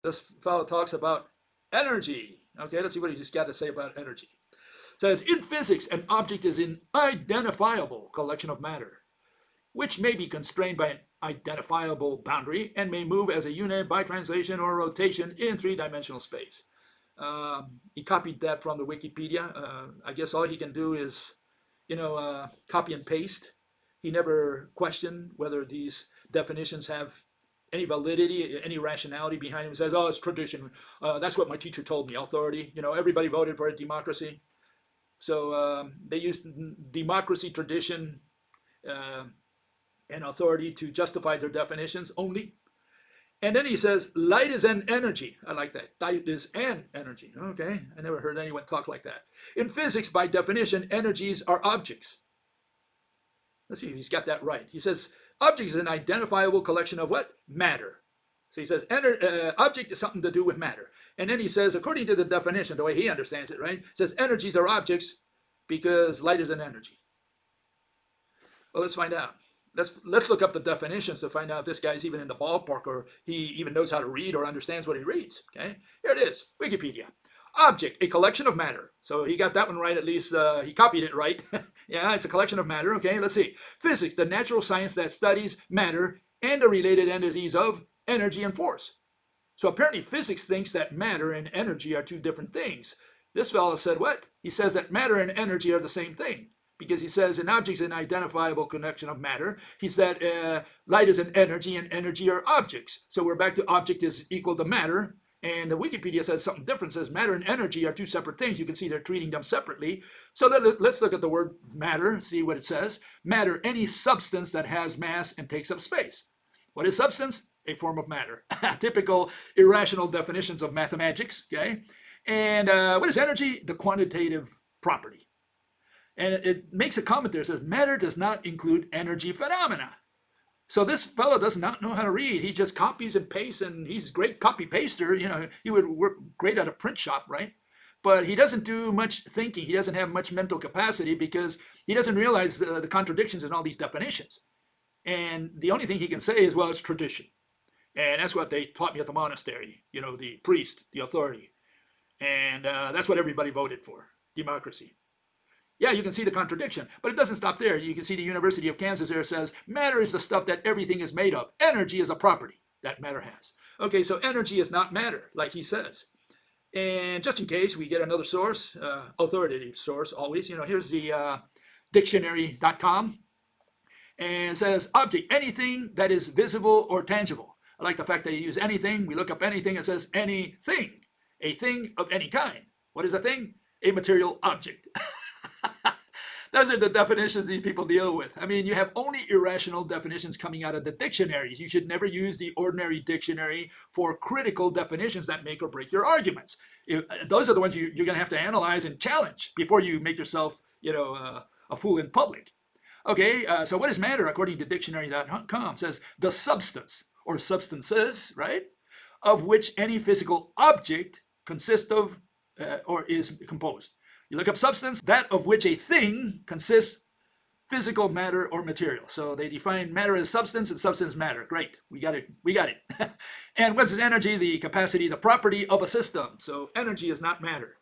This fellow talks about energy. Okay, let's see what he just got to say about energy. It says, in physics, an object is an identifiable collection of matter, which may be constrained by an identifiable boundary and may move as a unit by translation or rotation in three-dimensional space. He copied that from the Wikipedia. I guess all he can do is, copy and paste. He never questioned whether these definitions have any validity, any rationality behind him. He says, "Oh, it's tradition. That's what my teacher told me. Authority. Everybody voted for a democracy, so they used democracy, tradition, uh, and authority to justify their definitions only." And then he says, light is an energy. I like that. Light is an energy. Okay, I never heard anyone talk like that. In physics, by definition, energies are objects. Let's see if he's got that right. He says, object is an identifiable collection of what? Matter. So he says, object is something to do with matter. And then he says, according to the definition, the way he understands it, right? Says energies are objects because light is an energy. Well, let's find out. Let's look up the definitions to find out if this guy's even in the ballpark or he even knows how to read or understands what he reads. Okay, here it is, Wikipedia. Object, a collection of matter. So he got that one right, at least he copied it right. Yeah, it's a collection of matter. Okay, let's see. Physics, the natural science that studies matter and the related entities of energy and force. So apparently physics thinks that matter and energy are two different things. This fellow said what? He says that matter and energy are the same thing, because he says an object is an identifiable connection of matter. He said light is an energy and energy are objects. So we're back to object is equal to matter. And the Wikipedia says something different. It says matter and energy are two separate things. You can see they're treating them separately. So let's look at the word matter, see what it says. Matter, any substance that has mass and takes up space. What is substance? A form of matter. Typical irrational definitions of mathematics. Okay. And what is energy? The quantitative property. And it makes a comment there. It says matter does not include energy phenomena. So this fellow does not know how to read. He just copies and pastes, and he's a great copy paster. He would work great at a print shop, right? But he doesn't do much thinking. He doesn't have much mental capacity because he doesn't realize the contradictions in all these definitions. And the only thing he can say is, well, it's tradition. And that's what they taught me at the monastery, the priest, the authority. And that's what everybody voted for, democracy. Yeah, you can see the contradiction, but it doesn't stop there. You can see the University of Kansas there says, matter is the stuff that everything is made of. Energy is a property that matter has. Okay, so energy is not matter, like he says. And just in case we get another source, authoritative source always, here's the dictionary.com. And it says, object, anything that is visible or tangible. I like the fact that you use anything. We look up anything, it says anything, a thing of any kind. What is a thing? A material object. Those are the definitions these people deal with. I mean, you have only irrational definitions coming out of the dictionaries. You should never use the ordinary dictionary for critical definitions that make or break your arguments. Those are the ones you're going to have to analyze and challenge before you make yourself, a fool in public. Okay, so what is matter according to dictionary.com? It says the substance or substances, right, of which any physical object consists of or is composed. You look up substance, that of which a thing consists, physical matter or material. So they define matter as substance and substance matter. Great, we got it. And what's energy? The capacity, the property of a system. So energy is not matter.